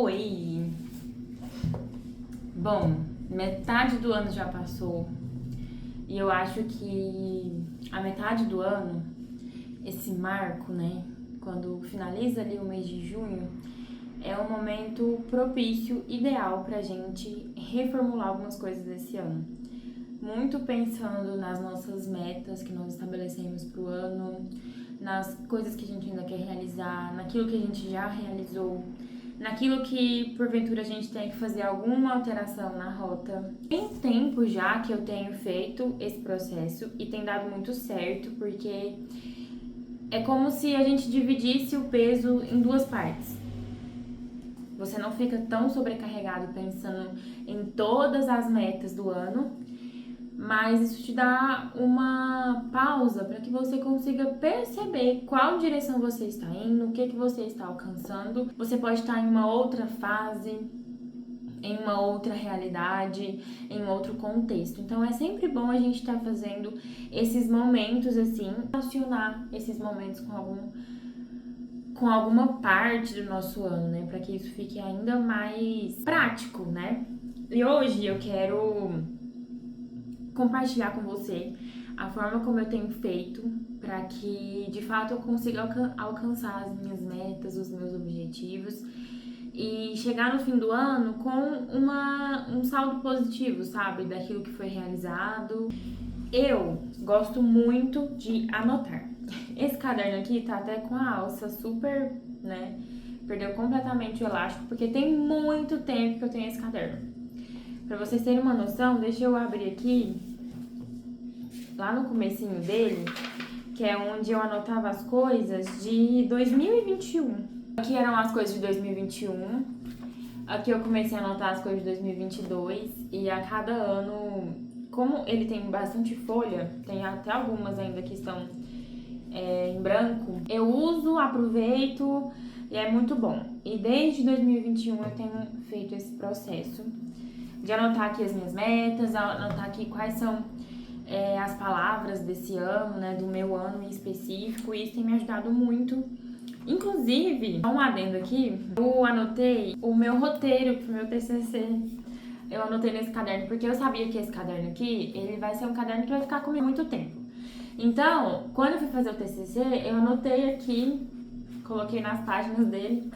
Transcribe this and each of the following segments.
Oi! Bom, metade do ano já passou e eu acho que a metade do ano, esse marco, né, quando finaliza ali o mês de junho, é um momento propício, ideal pra gente reformular algumas coisas desse ano. Muito pensando nas nossas metas que nós estabelecemos pro ano, nas coisas que a gente ainda quer realizar, naquilo que a gente já realizou, naquilo que porventura a gente tem que fazer alguma alteração na rota. Tem tempo já que eu tenho feito esse processo e tem dado muito certo, porque é como se a gente dividisse o peso em duas partes. Você não fica tão sobrecarregado pensando em todas as metas do ano, mas isso te dá uma pausa para que você consiga perceber qual direção você está indo, o que você está alcançando. Você pode estar em uma outra fase, em uma outra realidade, em outro contexto. Então é sempre bom a gente estar fazendo esses momentos assim, relacionar esses momentos com alguma parte do nosso ano, né, para que isso fique ainda mais prático, né? E hoje eu quero compartilhar com você a forma como eu tenho feito para que de fato eu consiga alcançar as minhas metas, os meus objetivos e chegar no fim do ano com um saldo positivo, sabe, daquilo que foi realizado. Eu gosto muito de anotar. Esse caderno aqui tá até com a alça super, né, perdeu completamente o elástico, porque tem muito tempo que eu tenho esse caderno. Pra vocês terem uma noção, deixa eu abrir aqui, lá no comecinho dele, que é onde eu anotava as coisas de 2021. Aqui eram as coisas de 2021, aqui eu comecei a anotar as coisas de 2022, e a cada ano, como ele tem bastante folha, tem até algumas ainda que estão em branco, eu uso, aproveito e é muito bom. E desde 2021 eu tenho feito esse processo de anotar aqui as minhas metas, anotar aqui quais são as palavras desse ano, né, do meu ano em específico, e isso tem me ajudado muito. Inclusive, um adendo aqui, eu anotei o meu roteiro pro meu TCC. Eu anotei nesse caderno porque eu sabia que esse caderno aqui, ele vai ser um caderno que vai ficar comigo muito tempo. Então, quando eu fui fazer o TCC, eu anotei aqui, coloquei nas páginas dele,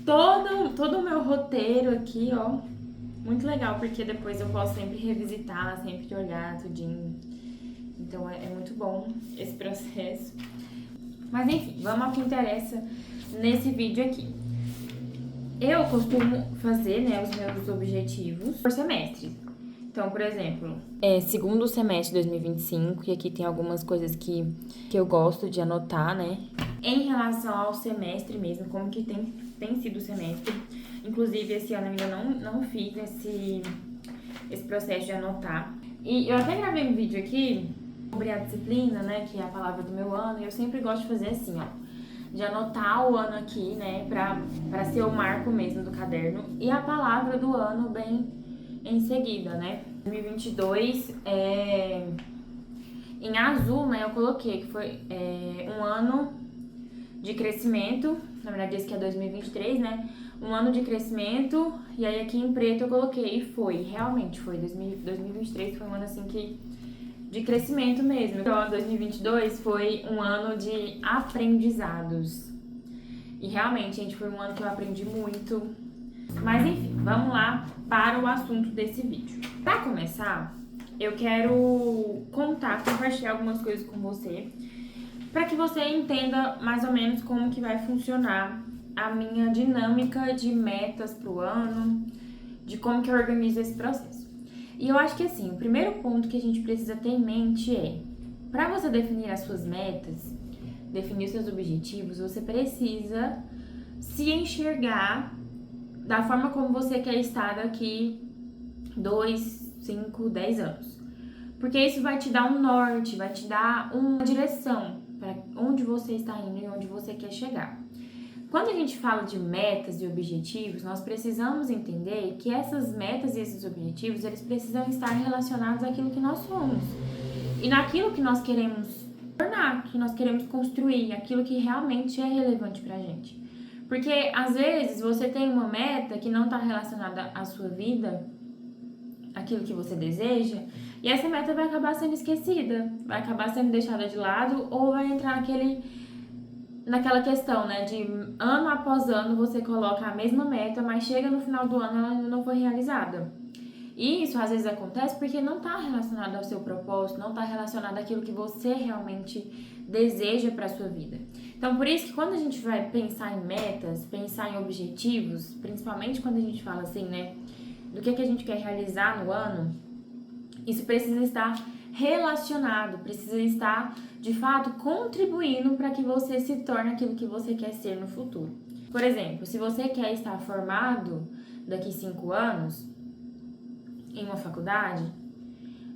todo o meu roteiro aqui, ó. Muito legal, porque depois eu posso sempre revisitar, sempre olhar tudinho. Então é muito bom esse processo. Mas enfim, vamos ao que interessa nesse vídeo aqui. Eu costumo fazer, né, os meus objetivos por semestre. Então, por exemplo, segundo semestre de 2025, e aqui tem algumas coisas que eu gosto de anotar, né? Em relação ao semestre mesmo, como que tem sido o semestre. Inclusive, esse ano eu ainda não fiz esse processo de anotar. E eu até gravei um vídeo aqui sobre a disciplina, né, que é a palavra do meu ano, e eu sempre gosto de fazer assim, ó, de anotar o ano aqui, né, pra ser o marco mesmo do caderno, e a palavra do ano bem em seguida, né. 2022, em azul, né, eu coloquei que foi um ano de crescimento, na verdade esse que é 2023, né, um ano de crescimento, e aí aqui em preto eu coloquei, e realmente foi, 2023 foi um ano assim de crescimento mesmo. Então, 2022 foi um ano de aprendizados, e realmente, gente, foi um ano que eu aprendi muito. Mas enfim, vamos lá para o assunto desse vídeo. Para começar, eu quero compartilhar algumas coisas com você, para que você entenda mais ou menos como que vai funcionar a minha dinâmica de metas pro ano, de como que eu organizo esse processo. E eu acho que assim, o primeiro ponto que a gente precisa ter em mente é, para você definir as suas metas, definir os seus objetivos, você precisa se enxergar da forma como você quer estar daqui 2, 5, 10 anos. Porque isso vai te dar um norte, vai te dar uma direção para onde você está indo e onde você quer chegar. Quando a gente fala de metas e objetivos, nós precisamos entender que essas metas e esses objetivos, eles precisam estar relacionados àquilo que nós somos e naquilo que nós queremos tornar, que nós queremos construir, aquilo que realmente é relevante pra gente. Porque às vezes você tem uma meta que não está relacionada à sua vida, aquilo que você deseja, e essa meta vai acabar sendo esquecida, vai acabar sendo deixada de lado, ou vai entrar naquela questão, né, de ano após ano você coloca a mesma meta, mas chega no final do ano ela ainda não foi realizada. E isso às vezes acontece porque não está relacionado ao seu propósito, não está relacionado àquilo que você realmente deseja para a sua vida. Então, por isso que quando a gente vai pensar em metas, pensar em objetivos, principalmente quando a gente fala assim, né, do que a gente quer realizar no ano, isso precisa estar relacionado, precisa estar, de fato, contribuindo para que você se torne aquilo que você quer ser no futuro. Por exemplo, se você quer estar formado daqui 5 anos em uma faculdade,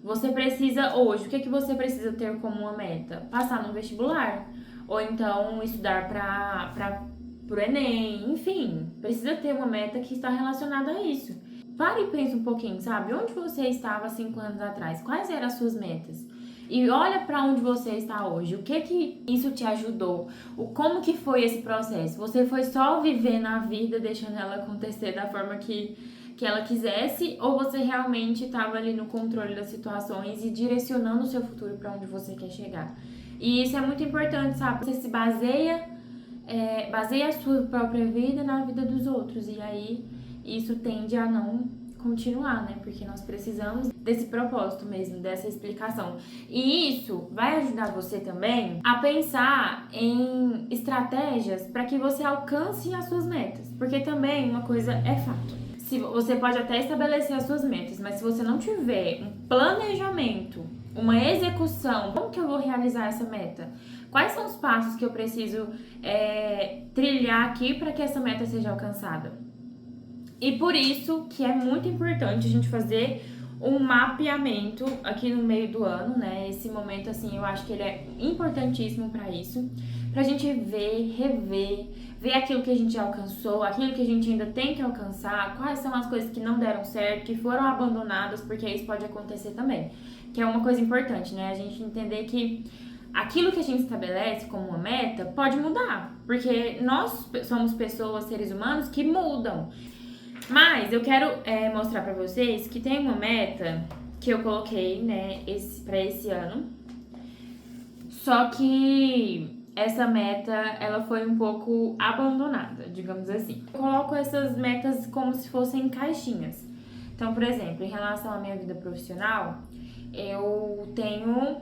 você precisa hoje, o que você precisa ter como uma meta? Passar no vestibular, ou então estudar para o Enem, enfim, precisa ter uma meta que está relacionada a isso. Pare e pense um pouquinho, sabe? Onde você estava 5 anos atrás? Quais eram as suas metas? E olha para onde você está hoje. O que isso te ajudou? Como que foi esse processo? Você foi só vivendo a vida, deixando ela acontecer da forma que ela quisesse, ou você realmente estava ali no controle das situações e direcionando o seu futuro para onde você quer chegar? E isso é muito importante, sabe? Você se baseia a sua própria vida na vida dos outros, e aí isso tende a não continuar, né? Porque nós precisamos desse propósito mesmo, dessa explicação. E isso vai ajudar você também a pensar em estratégias para que você alcance as suas metas. Porque também uma coisa é fato. Se você pode até estabelecer as suas metas, mas se você não tiver um planejamento, uma execução, como que eu vou realizar essa meta? Quais são os passos que eu preciso trilhar aqui para que essa meta seja alcançada? E por isso que é muito importante a gente fazer um mapeamento aqui no meio do ano, né? Esse momento, assim, eu acho que ele é importantíssimo para isso, pra gente ver, rever, ver aquilo que a gente já alcançou, aquilo que a gente ainda tem que alcançar, quais são as coisas que não deram certo, que foram abandonadas, porque isso pode acontecer também. Que é uma coisa importante, né? A gente entender que aquilo que a gente estabelece como uma meta pode mudar, porque nós somos pessoas, seres humanos que mudam. Mas eu quero mostrar pra vocês que tem uma meta que eu coloquei, né, pra esse ano. Só que essa meta, ela foi um pouco abandonada, digamos assim. Eu coloco essas metas como se fossem caixinhas. Então, por exemplo, em relação à minha vida profissional, eu tenho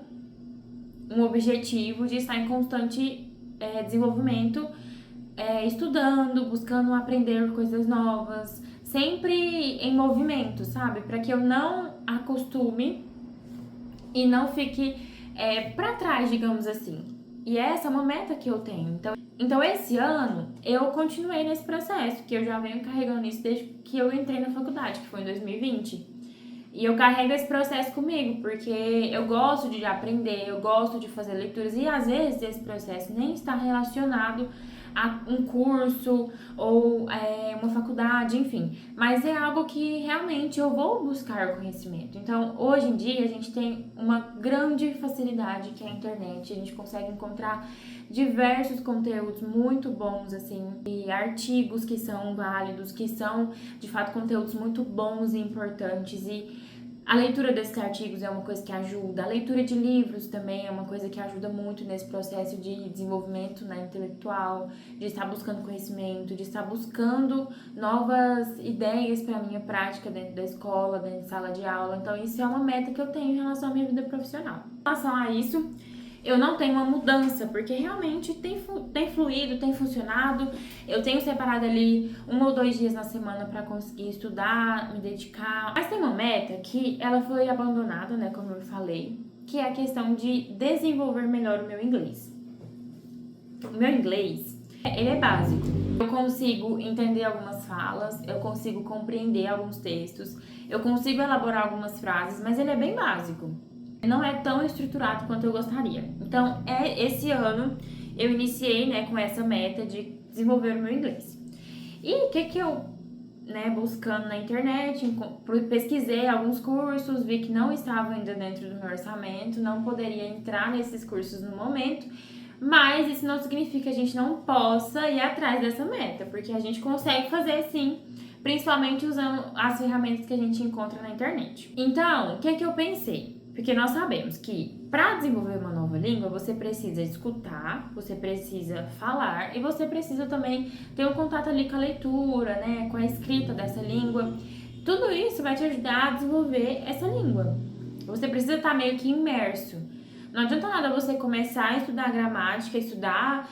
um objetivo de estar em constante desenvolvimento, estudando, buscando aprender coisas novas, sempre em movimento, sabe? Para que eu não acostume e não fique para trás, digamos assim. E essa é uma meta que eu tenho. Então esse ano eu continuei nesse processo, que eu já venho carregando isso desde que eu entrei na faculdade, que foi em 2020. E eu carrego esse processo comigo, porque eu gosto de aprender, eu gosto de fazer leituras, e às vezes esse processo nem está relacionado a um curso ou uma faculdade, enfim. Mas é algo que realmente eu vou buscar conhecimento. Então, hoje em dia, a gente tem uma grande facilidade que é a internet. A gente consegue encontrar diversos conteúdos muito bons, assim, e artigos que são válidos, que são, de fato, conteúdos muito bons e importantes. E a leitura desses artigos é uma coisa que ajuda, a leitura de livros também é uma coisa que ajuda muito nesse processo de desenvolvimento, né, intelectual, de estar buscando conhecimento, de estar buscando novas ideias para a minha prática dentro da escola, dentro de sala de aula. Então isso é uma meta que eu tenho em relação à minha vida profissional. Em relação a isso, eu não tenho uma mudança, porque realmente tem fluído, tem funcionado. Eu tenho separado ali 1 ou 2 dias na semana para conseguir estudar, me dedicar. Mas tem uma meta que ela foi abandonada, né, como eu falei, que é a questão de desenvolver melhor o meu inglês. O meu inglês, ele é básico. Eu consigo entender algumas falas, eu consigo compreender alguns textos, eu consigo elaborar algumas frases, mas ele é bem básico. Não é tão estruturado quanto eu gostaria. Então, esse ano eu iniciei, né, com essa meta de desenvolver o meu inglês. E o que eu, né, buscando na internet, pesquisei alguns cursos, vi que não estava ainda dentro do meu orçamento, não poderia entrar nesses cursos no momento, Mas isso não significa que a gente não possa ir atrás dessa meta, porque a gente consegue fazer sim, principalmente usando as ferramentas que a gente encontra na internet. Então, o que é que eu pensei? Porque nós sabemos que para desenvolver uma nova língua, você precisa escutar, você precisa falar e você precisa também ter um contato ali com a leitura, né, com a escrita dessa língua. Tudo isso vai te ajudar a desenvolver essa língua. Você precisa estar meio que imerso. Não adianta nada você começar a estudar gramática, estudar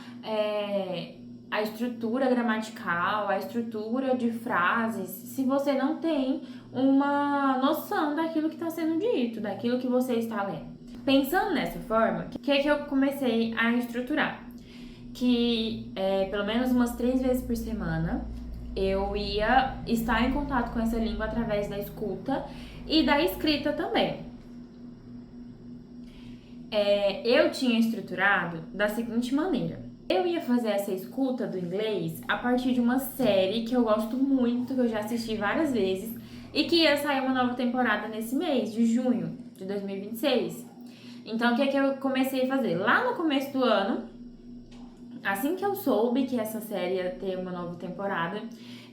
a estrutura gramatical, a estrutura de frases, se você não tem uma noção daquilo que está sendo dito, daquilo que você está lendo. Pensando nessa forma, o que é que eu comecei a estruturar? Que pelo menos umas 3 vezes por semana eu ia estar em contato com essa língua através da escuta e da escrita também. Eu tinha estruturado da seguinte maneira. Eu ia fazer essa escuta do inglês a partir de uma série que eu gosto muito, que eu já assisti várias vezes, e que ia sair uma nova temporada nesse mês, de junho de 2026. Então, o que é que eu comecei a fazer? Lá no começo do ano, assim que eu soube que essa série ia ter uma nova temporada,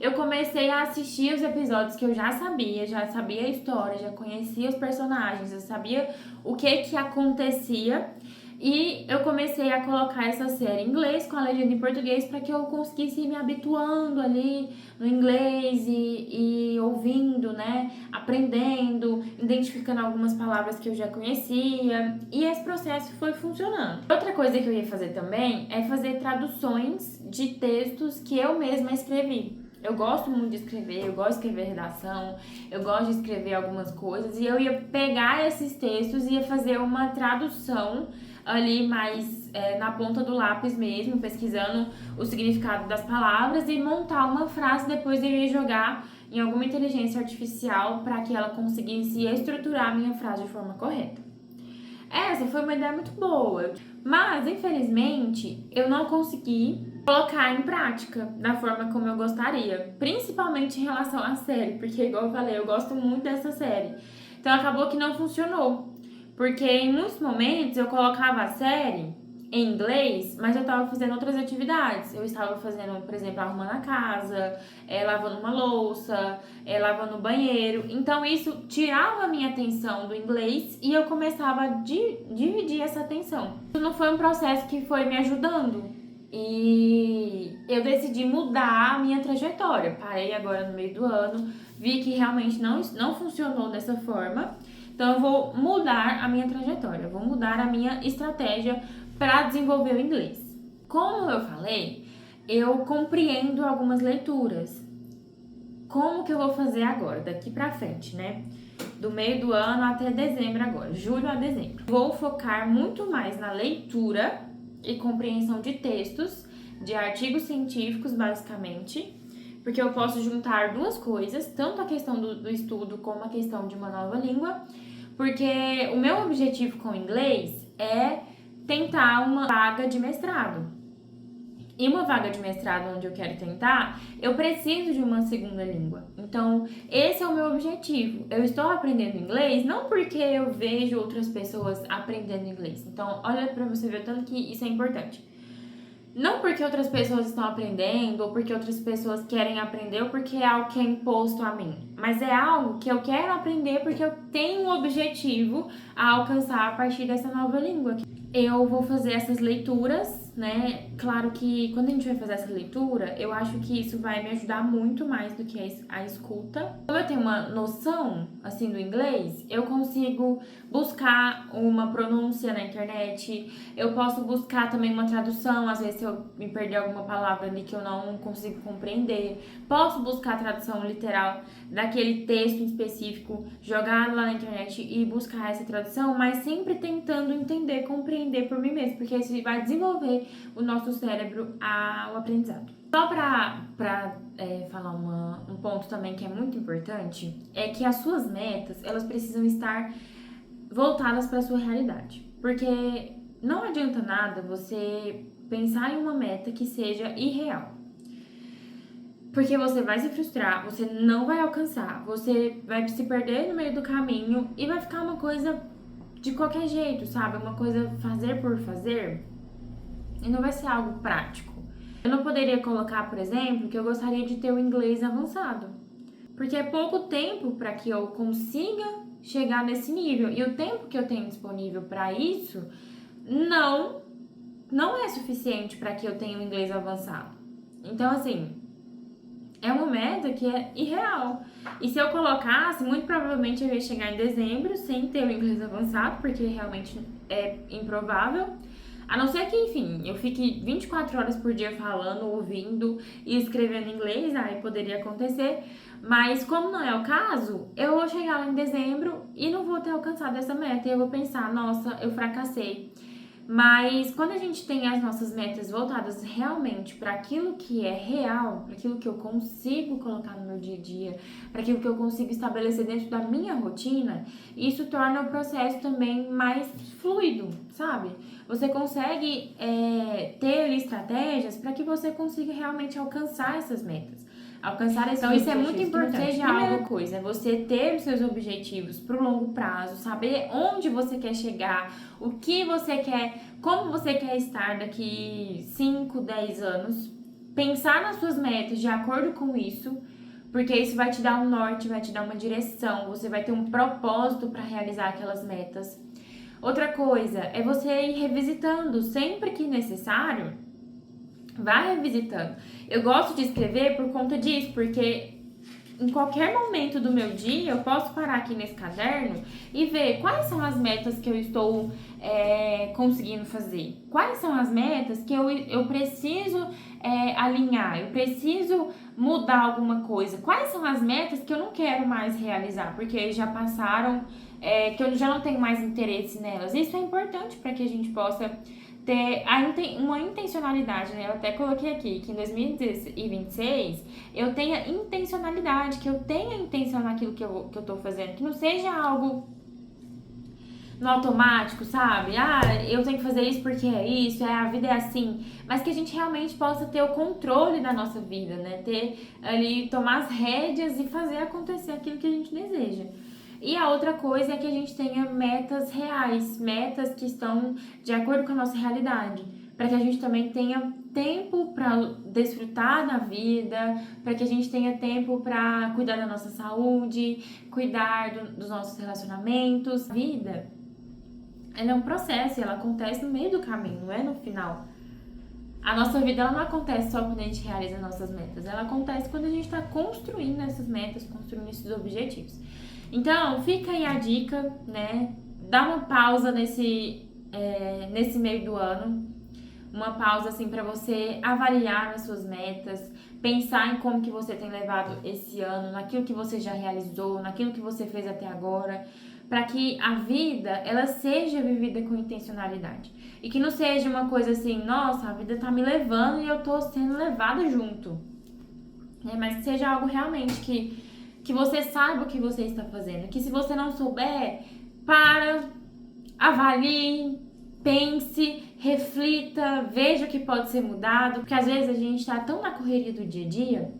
eu comecei a assistir os episódios que eu já sabia a história, já conhecia os personagens, eu sabia o que acontecia. E eu comecei a colocar essa série em inglês com a legenda em português para que eu conseguisse ir me habituando ali no inglês e ouvindo, né? Aprendendo, identificando algumas palavras que eu já conhecia. E esse processo foi funcionando. Outra coisa que eu ia fazer também é fazer traduções de textos que eu mesma escrevi. Eu gosto muito de escrever, eu gosto de escrever redação, eu gosto de escrever algumas coisas. E eu ia pegar esses textos e ia fazer uma tradução ali mais na ponta do lápis mesmo, pesquisando o significado das palavras e montar uma frase. Depois eu ia jogar em alguma inteligência artificial para que ela conseguisse estruturar a minha frase de forma correta. Essa foi uma ideia muito boa, mas infelizmente eu não consegui colocar em prática da forma como eu gostaria, principalmente em relação à série, porque igual eu falei, eu gosto muito dessa série. Então acabou que não funcionou. Porque em muitos momentos eu colocava a série em inglês, mas eu estava fazendo outras atividades. Eu estava fazendo, por exemplo, arrumando a casa, lavando uma louça, lavando o banheiro. Então isso tirava a minha atenção do inglês e eu começava a dividir essa atenção. Isso não foi um processo que foi me ajudando. E eu decidi mudar a minha trajetória. Parei agora no meio do ano, vi que realmente não funcionou dessa forma. Então, eu vou mudar a minha trajetória, vou mudar a minha estratégia para desenvolver o inglês. Como eu falei, eu compreendo algumas leituras. Como que eu vou fazer agora, daqui para frente, né? Do meio do ano até dezembro agora, julho a dezembro. Vou focar muito mais na leitura e compreensão de textos, de artigos científicos, basicamente, porque eu posso juntar duas coisas, tanto a questão do estudo como a questão de uma nova língua, porque o meu objetivo com o inglês é tentar uma vaga de mestrado. E uma vaga de mestrado onde eu quero tentar, eu preciso de uma segunda língua. Então, esse é o meu objetivo. Eu estou aprendendo inglês não porque eu vejo outras pessoas aprendendo inglês. Então, olha pra você ver o tanto que isso é importante. Não porque outras pessoas estão aprendendo, ou porque outras pessoas querem aprender, ou porque é algo que é imposto a mim. Mas é algo que eu quero aprender porque eu tenho um objetivo a alcançar a partir dessa nova língua. Eu vou fazer essas leituras, né? Claro que quando a gente vai fazer essa leitura, eu acho que isso vai me ajudar muito mais do que a escuta. Como eu tenho uma noção, assim, do inglês, eu consigo buscar uma pronúncia na internet, eu posso buscar também uma tradução, às vezes se eu me perder alguma palavra ali que eu não consigo compreender, posso buscar a tradução literal daquele texto em específico, jogar lá na internet e buscar essa tradução, mas sempre tentando entender, compreender por mim mesmo, porque isso vai desenvolver o nosso cérebro ao aprendizado. Só para falar um ponto também que é muito importante, é que as suas metas, elas precisam estar voltadas para a sua realidade. Porque não adianta nada você pensar em uma meta que seja irreal. Porque você vai se frustrar, você não vai alcançar, você vai se perder no meio do caminho e vai ficar uma coisa de qualquer jeito, sabe? Uma coisa fazer por fazer. e não vai ser algo prático. Eu não poderia colocar, por exemplo, que eu gostaria de ter o inglês avançado, porque é pouco tempo para que eu consiga chegar nesse nível, e o tempo que eu tenho disponível para isso não é suficiente para que eu tenha o inglês avançado. Então, assim, é uma meta que é irreal. E se eu colocasse, muito provavelmente eu ia chegar em dezembro sem ter o inglês avançado, porque realmente é improvável. A não ser que, enfim, eu fique 24 horas por dia falando, ouvindo e escrevendo em inglês, aí poderia acontecer. Mas como não é o caso, eu vou chegar lá em dezembro e não vou ter alcançado essa meta. E eu vou pensar, nossa, eu fracassei. Mas quando a gente tem as nossas metas voltadas realmente para aquilo que é real, para aquilo que eu consigo colocar no meu dia a dia, para aquilo que eu consigo estabelecer dentro da minha rotina, isso torna o processo também mais fluido, sabe? Você consegue ter ali estratégias para que você consiga realmente alcançar essas metas. Alcançar esses objetivos. Então, isso é muito importante. Seja algo coisa, é você ter os seus objetivos para o longo prazo, saber onde você quer chegar, o que você quer, como você quer estar daqui 5, 10 anos, pensar nas suas metas de acordo com isso, porque isso vai te dar um norte, vai te dar uma direção, você vai ter um propósito para realizar aquelas metas. Outra coisa é você ir revisitando sempre que necessário. Vai revisitando. Eu gosto de escrever por conta disso, porque em qualquer momento do meu dia eu posso parar aqui nesse caderno e ver quais são as metas que eu estou conseguindo fazer. Quais são as metas que eu preciso alinhar, eu preciso mudar alguma coisa. Quais são as metas que eu não quero mais realizar, porque já passaram, que eu já não tenho mais interesse nelas. Isso é importante para que a gente possa ter uma intencionalidade, né? Eu até coloquei aqui que em 2026 eu tenha intencionalidade, que eu tenha intenção naquilo que eu tô fazendo, que não seja algo no automático, sabe? Eu tenho que fazer isso porque é isso, a vida é assim, mas que a gente realmente possa ter o controle da nossa vida, né? Ter ali, tomar as rédeas e fazer acontecer aquilo que a gente deseja. E a outra coisa é que a gente tenha metas reais, metas que estão de acordo com a nossa realidade, para que a gente também tenha tempo para desfrutar da vida, para que a gente tenha tempo para cuidar da nossa saúde, cuidar dos nossos relacionamentos. A vida, ela é um processo, ela acontece no meio do caminho, não é no final. A nossa vida ela não acontece só quando a gente realiza nossas metas, ela acontece quando a gente está construindo essas metas, construindo esses objetivos. Então, fica aí a dica, né? Dá uma pausa nesse meio do ano. Uma pausa, assim, para você avaliar as suas metas, pensar em como que você tem levado esse ano, naquilo que você já realizou, naquilo que você fez até agora, para que a vida, ela seja vivida com intencionalidade. E que não seja uma coisa assim, nossa, a vida tá me levando e eu tô sendo levada junto. Mas que seja algo realmente que você saiba o que você está fazendo. Que se você não souber, avalie, pense, reflita, veja o que pode ser mudado. Porque às vezes a gente tá tão na correria do dia a dia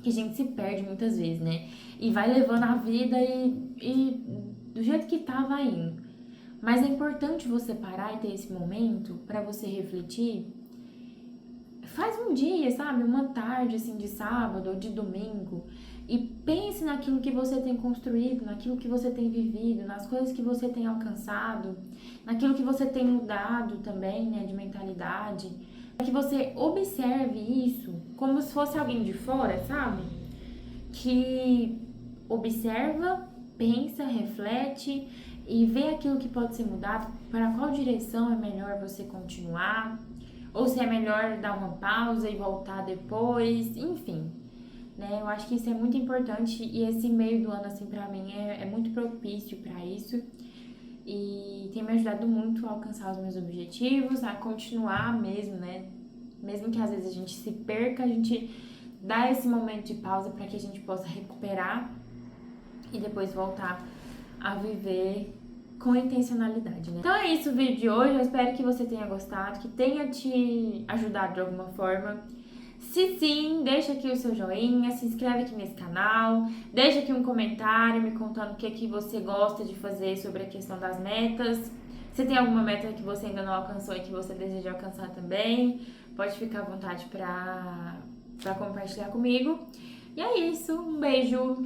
que a gente se perde muitas vezes, né? E vai levando a vida e do jeito que tá, vai indo. Mas é importante você parar e ter esse momento para você refletir. Faz um dia, sabe? Uma tarde, assim, de sábado ou de domingo. E pense naquilo que você tem construído, naquilo que você tem vivido, nas coisas que você tem alcançado, naquilo que você tem mudado também, né, de mentalidade. Para que você observe isso como se fosse alguém de fora, sabe? Que observa, pensa, reflete e vê aquilo que pode ser mudado, para qual direção é melhor você continuar, ou se é melhor dar uma pausa e voltar depois, enfim. Né? Eu acho que isso é muito importante e esse meio do ano, assim, pra mim é muito propício pra isso e tem me ajudado muito a alcançar os meus objetivos, a continuar mesmo, né? Mesmo que às vezes a gente se perca, a gente dá esse momento de pausa pra que a gente possa recuperar e depois voltar a viver com intencionalidade, né? Então é isso o vídeo de hoje, eu espero que você tenha gostado, que tenha te ajudado de alguma forma. Se sim, deixa aqui o seu joinha, se inscreve aqui nesse canal, deixa aqui um comentário me contando o que você gosta de fazer sobre a questão das metas, Se tem alguma meta que você ainda não alcançou e que você deseja alcançar também, pode ficar à vontade pra compartilhar comigo. E é isso, um beijo.